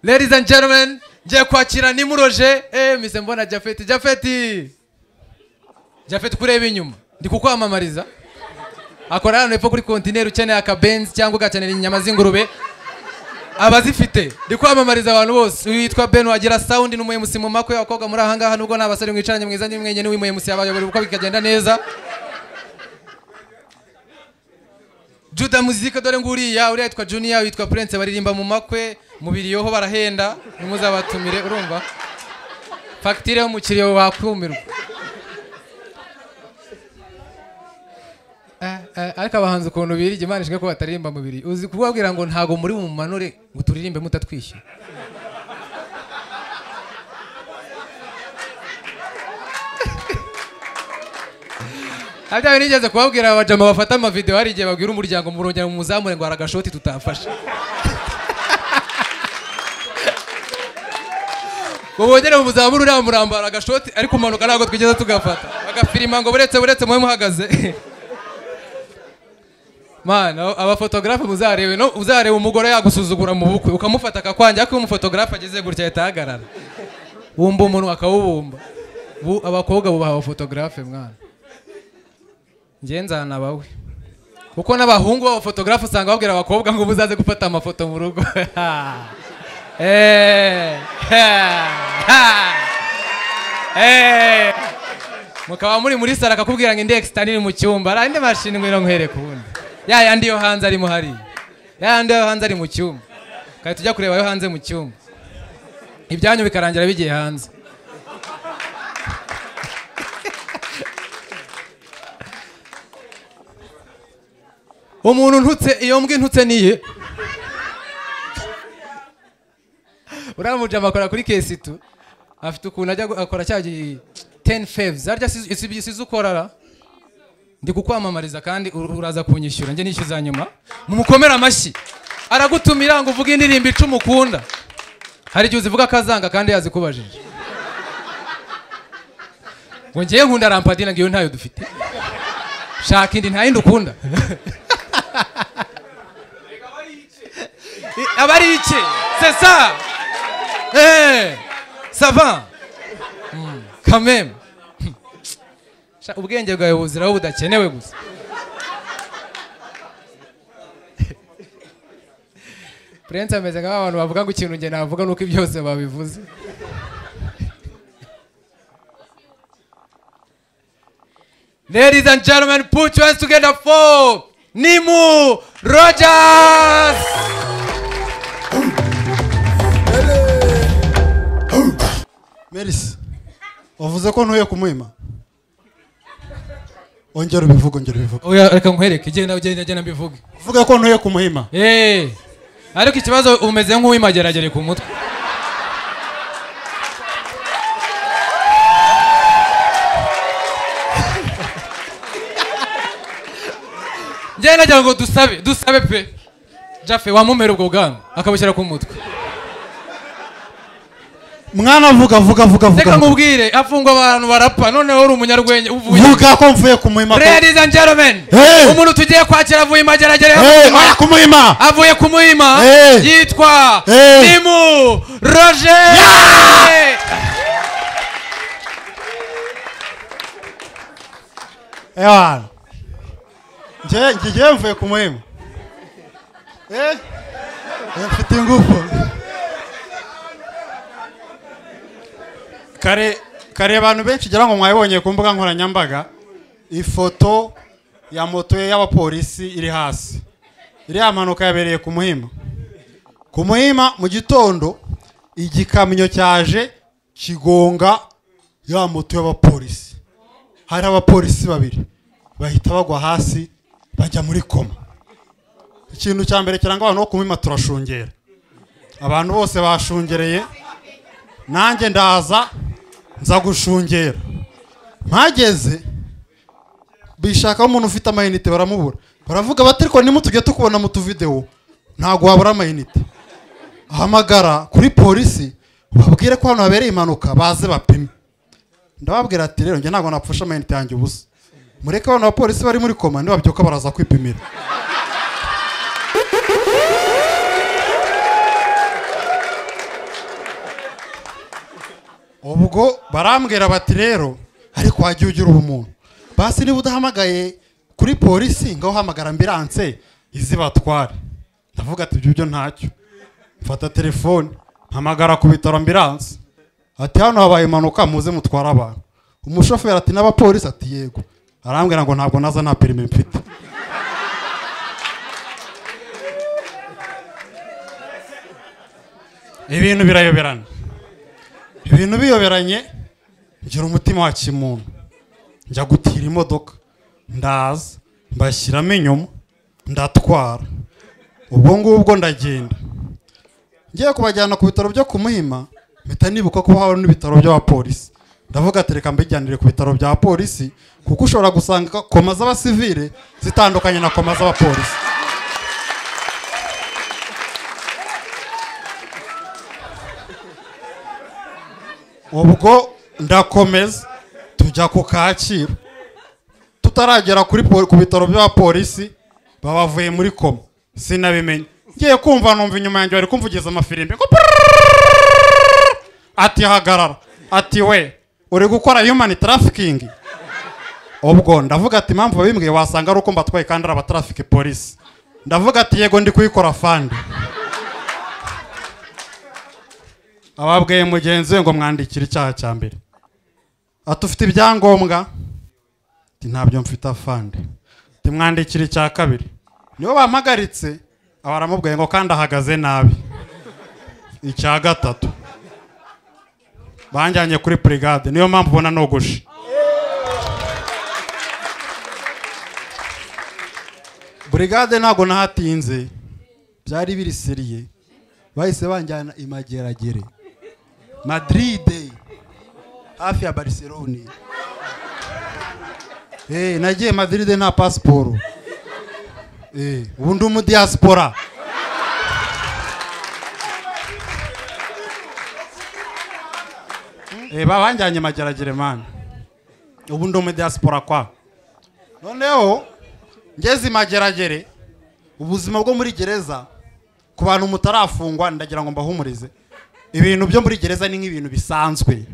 Ladies and gentlemen, ngiye kwakira Nimuroje. Mise mbona Jafeti kureba inyuma. Ndi kukwamamariza. Akora hano epfo kuri kontineri ukeneye akabenzi cyangwa ugakenera inyama z'ingurube. Abazifite. Ndi kwamamariza abantu bose. Witwa Ben wagira sound n'umuye musimu makwe abakobwa muri ahangaha nubwo nabasare mwicaranye mwizanye mwenye n'uwimuye musi abayobora uko bikagenda neza. Juda muzika dore nguriya uri yitwa Junior witwa Prince baririmba mu makwe mubiri yoho barahenda nimuzabatumire urumva facture yo mukiriye wakumirwa ariko abahanze ukuntu birije Imana ishike ko batarimba mubiri uzi kubabwira ngo ntago muri mu manure ngo turirimbe mutatwishyura Hata nigeze kubabwira abajama bafata ama video hari igihe babwira umuryango murongera mu muzamure ngo aragashoti tutafashe. Bobongera mu muzamure uri murambara agashoti ariko umanuka ntago twigeze tugafata. Bagafirima ngo buretse mwe muhagaze. Mana aba photographe muzarebe no uzarebe umugore yagusuzugura mu bukwe ukamufata akakwanja ko umufotographe ageze gutya yatahagarara. Wumba umuntu akawubumba. Abakobwa bubaha photographe mwana. Ngenza nabawe kuko n'abahungu baba photographe usanga babwira abakobwa ngo muzaze gufata amafoto mu rugo mukaba muri sara akakubwira ngo index taniri mu cyumba arinde mashini ngwino nkwereka ubundi yandi yo hanze ari muhari yandi yo hanze ari mu cyumba kandi tujya kureba yo hanze mu cyumba ibyanyu bikarangira bigiye hanze umuntu ntutse iyo mbwe ntutse niye uramuje amakora kuri kesitu afite ukuntu ajya akora cyagiye 10 faves arya isize ukorara ndi kukwamamariza kandi uraza kunyishyura nge nishyuza nyuma mumukomera amashyi aragutumira ngo uvuge indirimbo 10 ukunda hari igihe uzivuga kazanga kandi yazikubajije ngo ngiye nkunda rampadina ngiyo ntayo dufite shaka indi ntayindi ukunda Abariche, c'est ça. Ça va. Quand même. Ubwenge bwawe buziraho budakenewe gusa. Prince ameze nk'abantu bavuga ngo ikintu nge navuga nuko byose babivuze. Ladies and gentlemen, put your hands together for Nimuroje. Meris, wavuze ko ntuye kumuhima. Ongera ubivuga. Oya reka nkwereke genda mbivuge. Uvuga ko ntuye kumuhima. Ariko ikibazo umeze nk'uwimageragere ku mutwe. Njyana nagira ngo dusabe pe. Jaffe wamumera ubwo bwangu akabushyira ku mutwe. Mwana vuga. Reka nkubwire afungwa abantu barapfa none uri umunyarwenya uvuye. Vuga ko mvuye kumuhima. Ladies and gentlemen. Umuntu tugiye kwakira avuye mageragere. Kumuhima. Avuye kumuhima. Yitwa Nimuroje. Ewana. Ngiye mvuye kumuhima. Mfite ingufu. Kare abantu benshi gira ngo mwayibonye ku mbuga nkoranyambaga ifoto ya moto y'abapolisi iri hasi. Iri amanuka yabereye ku Muhima. Ku Muhima mu gitondo igikamyo cyaje kigonga ya moto y'abapolisi. Hari abapolisi babiri bahita bagwa hasi bajya muri koma. Ikintu cya mbere kiranga abantu bo ku Muhima turashungera. Abantu bose bashungereye nanjye ndaza nza gushungera. Mpageze bishaka umuntu ufite amayinite baramubura. Baravuga bati ariko nimutujye tukubona mu tuvideo ntago wabura amayinite. Ahamagara kuri polisi babwire ko hano habereye impanuka baze bapime. Ndababwira ati rero nge ntago napfusha amayinite yanjye ubusa. Mureke abantu abapolisi bari muri koma nibabyuka baraza kwipimira. ubwo barambwira bati rero ariko wagiye ugira ubumuntu basi niba udahamagaye kuri polisi ngaho hamagara ambulance izi batware. Ndavuga ati ibyo ntacyo, mfata telefone mpamagara ku bitaro ambulance ati hano habaye impanuka muze mutwara abantu. Umushoferi ati n'abapolisi ati yego. Arambwira ngo ntabwo naza nta perime mfite. Ibintu birayoberana, ibintu biyoberanye, ngira umutima wa kimuntu njya gutira imodoka ndaza mbashyiramo inyuma ndatwara. Ubwo ngubwo ndagenda ngiye kubajyana ku bitaro byo ku Muhima, mpita nibuka ko hari n'ibitaro by'abapolisi. Ndavuga ati reka mbijyanire ku bitaro bya polisi kuko ushobora gusanga koma z'abasivile zitandukanye na koma z'abapolisi. Ubwo ndakomeza tujya ku Kacyiru, tutaragera ku bitaro by'abapolisi babavuye muri koma. Sinabimenye, ngiye kumva numva inyuma yanjye bari kumvugiza amafirimbi ati hagarara, ati we uri gukora human trafficking. Ubwo ndavuga ati impamvu babimbwiye wasanga ari uko mbatwaye kandi ari abatraffic police. Ndavuga ati yego ndi kuyikora fandi. Ababwiye mugenzi we ngo mwandikire icyaha cya mbere, atufite ibyangombwa, ati ntabyo mfite afandi, ati mwandikire icya kabiri. Niyo bampagaritse abaramubwiye ngo kandi ahagaze nabi. Icya gatatu banjyanye kuri brigade, niyo mpamvu ubona nogoshe. Brigade ntago nahatinze, byari biri seriye, bahise banjyana imageragere Madrid hafi ya Barcelona. Nagiye Madrid nta passport. Ubundi mu diaspora. Babanjyanye mageragere man. Ubundi mu diaspora kwa. Noneho ngeze mageragere, ubuzima bwo muri gereza ku bantu mutarafungwa ndagira ngo mbahumurize. Ibintu byo muri gereza ni nk'ibintu bisanzwe.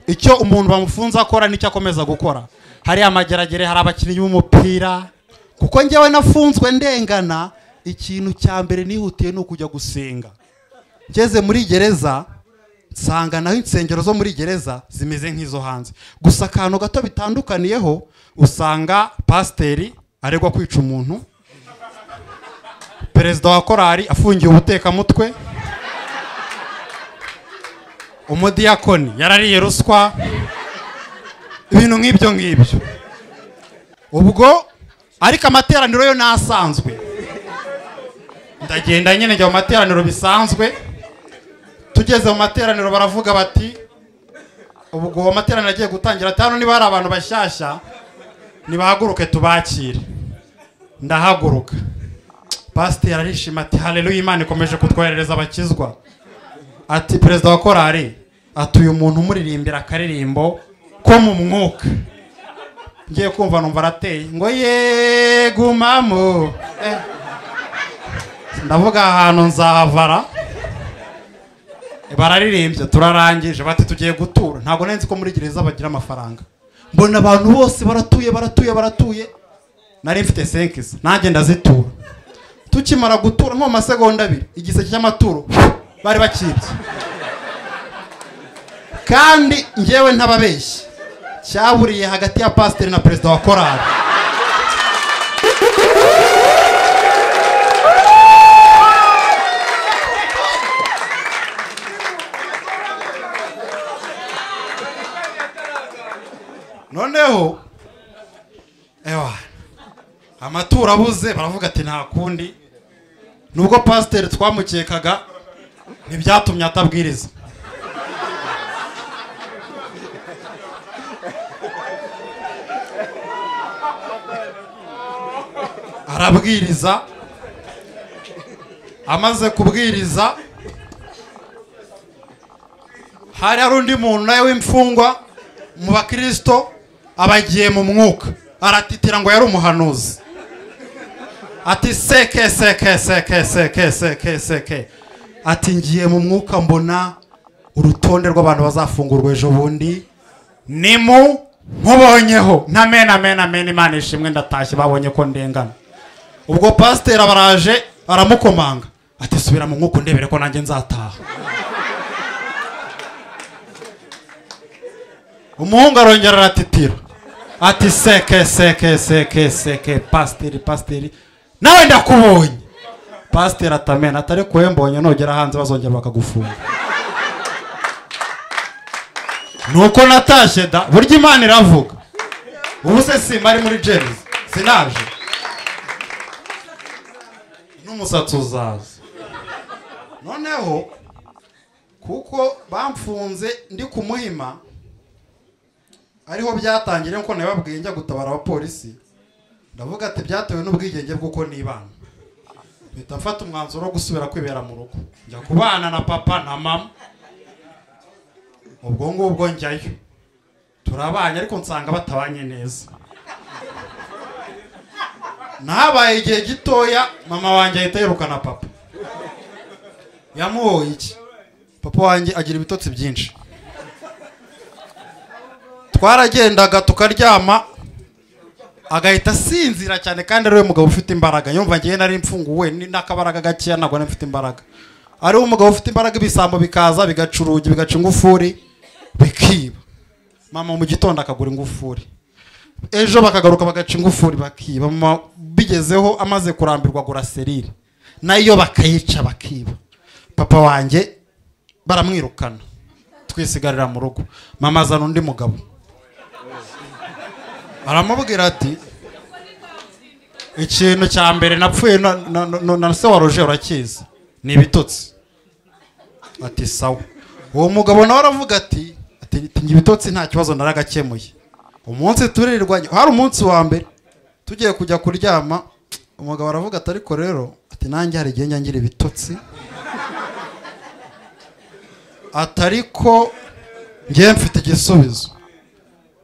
Icyo umuntu bamufunza akora nicyo akomeza gukora. Hari amageragere, hari abakinnyi b'umupira. Kuko njyewe nafunzwe ndengana, ikintu cya mbere nihutiye no kujya gusenga. Ngeze muri gereza nsanga naho insengero zo muri gereza zimeze nk'izo hanze. Gusa akantu gato bitandukaniyeho, usanga pasiteri aregwa kwica umuntu, perezida wa korari afungiye ubutekamutwe, umudiyakoni yarariye ruswa, ibintu nk'ibyo ngibyo. Ubwo ariko amateraniro yo nasanzwe ndagenda nyine njya mu materaniro bisanzwe. Tugeze mu materaniro baravuga bati ubwo amateraniro agiye gutangira, atano niba hari abantu bashyashya nibahaguruke tubakire. Ndahaguruka, pasiteri arishima ati haleluya, Imana ikomeje kutwoherereza abakizwa. Ati perezida wa korari atuye umuntu umuririmbira akaririmbo ko mu mwuka. Ngiye kumva numva arateye ngo yegumamo. Ndavuga ahantu nzahavara. Bararirimbye turarangije bati tugiye gutura. Ntago nenzi ko muri gereza bagira amafaranga. Mbona abantu bose baratuye. Nari mfite 5 nanjye ndazitura. Tukimara gutura nko masegonda 2 igiseke cy'amaturo bari bakibye. Kandi ngewe ntababeshye, cyaburiye hagati ya pasiteri na perezida wa korari. Noneho amatura abuze baravuga ati nta kundi, nubwo pasiteri twamukekaga ntibyatumye atabwiriza. Arabwiriza, amaze kubwiriza hari undi muntu nawe w'imfungwa mu bakristo abagiye mu mwuka, aratitira ngo yari umuhanuzi. Ati seke ati ngiye mu mwuka mbona urutonde rw'abantu bazafungurwa ejo bundi nimu nkubonyeho ntamena Imana ishimwe ndatashye babonye ko ndengana. Ubwo pasiteri abaraje aramukomanga ati subira mu mwuka ndebere ko nanjye nzataha. Umuhungu arongera aratitira ati seke pasiteri nawe ndakubonye. Pasiteri atamena atari kuwembonye nogera hanze bazongera bakagufunga. Nuko natashye da burya Imana iravuga. Ubu se simari muri James sinaje n'umusatsi uzaza. Noneho kuko bamfunze ndi ku Muhima ariho byatangiriye nko nababwiye njya gutabara abapolisi, ndavuga ati byatewe n'ubwigenge bw'uko nibana, mpita mfata umwanzuro wo gusubira kwibera mu rugo njya kubana na papa na mama. Ubwo ngubwo njyayo turabanye ariko nsanga batabanye neza. Nahabaye igihe gitoya mama wanjye ahita yirukana papa. Yamuhoye iki? Papa wanjye agira ibitotsi byinshi. Twaragendaga tukaryama agahita sinzira cyane kandi ari we mugabo ufite imbaraga. Yumva ngiye nari mfunguwe n'akabaraga gakiya nagwa nafite imbaraga. Ari umugabo ufite imbaraga, ibisambo bikaza bigacurugi bigaca ingufuri bikiba. Mama mu gitondo akagura ingufuri, ejo bakagaruka bagaca ingufuri bakiba. Mama bigezeho amaze kurambirwa gura serire nayo bakayica bakiba. Papa wanjye baramwirukana twisigarira mu rugo. Mama azana undi mugabo aramubwira ati ikintu cya mbere napfuye na se wa Roger urakizi ni ibitotsi. Ati sawa. Uwo mugabo nawe aravuga ati ibitotsi nta kibazo naragakemuye. Umunsi turirirwanye hari umunsi wa mbere tugiye kujya kuryama, umugabo aravuga ati ariko rero ati nanjye hari igihe ngira ibitotsi, atariko ngiye mfite igisubizo.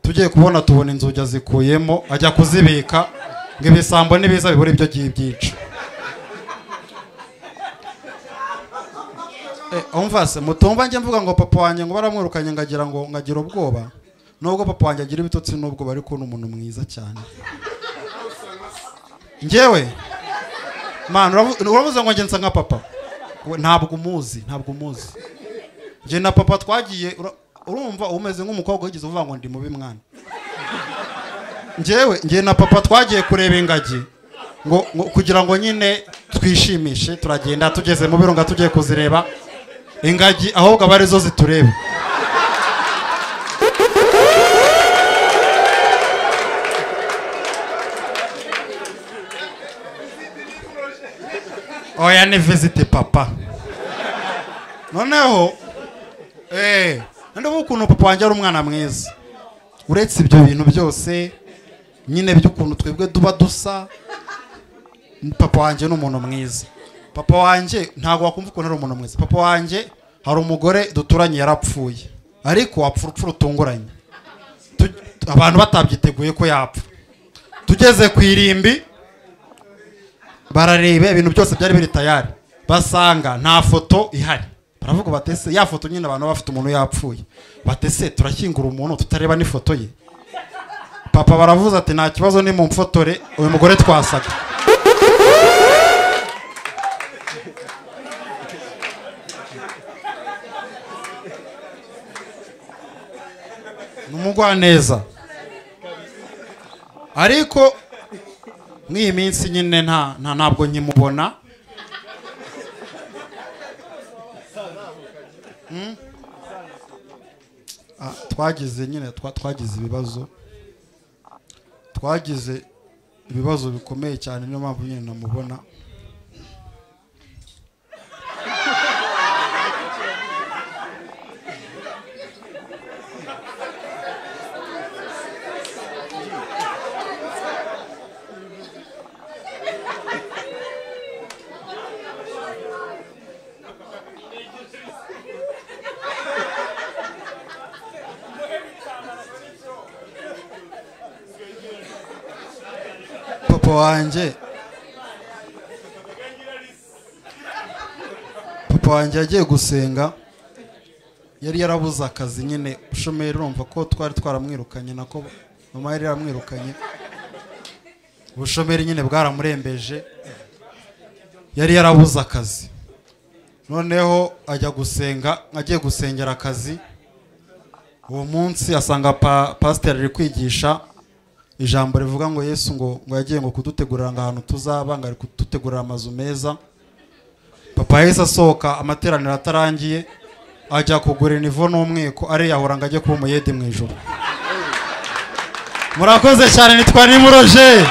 Tugiye kubona tubona inzugi azikuyemo ajya kuzibika ngo ibisambo nibiza bibura ibyo byica. Umvase mutumva njye mvuga ngo papa wanjye ngo baramwirukanye ngagira ngo ngagira ubwoba. Nubwo papa wanjye agira ibitotsi nubwo bari kubona umuntu mwiza cyane. Ngewe man uravuze ngo njye nsa nka papa, ntabwo umuzi. Njye na papa twagiye urumva umeze nk'umukobwa wigeze uvuga ngo ndi mubi mwana. Njye na papa twagiye kureba ingagi ngo kugira ngo nyine twishimishe. Turagenda tugeze mu birunga tugiye kuzireba ingagi ahubwo abari zo zitureba. Oya ni visite papa. Noneho nande ukuntu papa wanjye ari umwana mwiza. Uretse ibyo bintu byose nyine by'ukuntu twebwe duba dusa, papa wanjye ni umuntu mwiza. Papa wanjye ntago wakumva ukuntu ari umuntu mwiza. Papa wanjye hari umugore duturanye yarapfuye ariko wapfa urupfu rutunguranye, abantu batabyiteguye ko yapfa. Tugeze ku irimbi barareba ibintu byose byari biri tayari, basanga nta foto ihari. Baravuga batese ya foto nyine abantu bafite umuntu yapfuye, batese turashyingura umuntu tutareba ni foto ye. Papa baravuze ati nta kibazo ni mu mfotore uyu mugore twasaga. Numugwa neza ariko mw'iyi minsi nyine ntabwo nkimubona. Twagize nyine twagize ibibazo bikomeye cyane, niyo mpamvu nyine namubona. Papa wanjye yagiye gusenga yari yarabuze akazi nyine ubushomeri urumva ko twari twaramwirukanye nako mama yari yaramwirukanye ubushomeri nyine bwaramurembeje yari yarabuze akazi noneho ajya gusenga agiye gusengera akazi uwo munsi asanga pasiteri ari kwigisha ijambo rivuga ngo Yesu ngo yagiye ngo kudutegurira ngo ahantu tuzaba ngo ari kudutegurira amazu meza papa yahise asohoka amateraniro atarangiye ajya kugura inivo n'umwiko ariyahura ngo ajye kuba umuyede mu ijoro murakoze cyane nitwa Nimuroje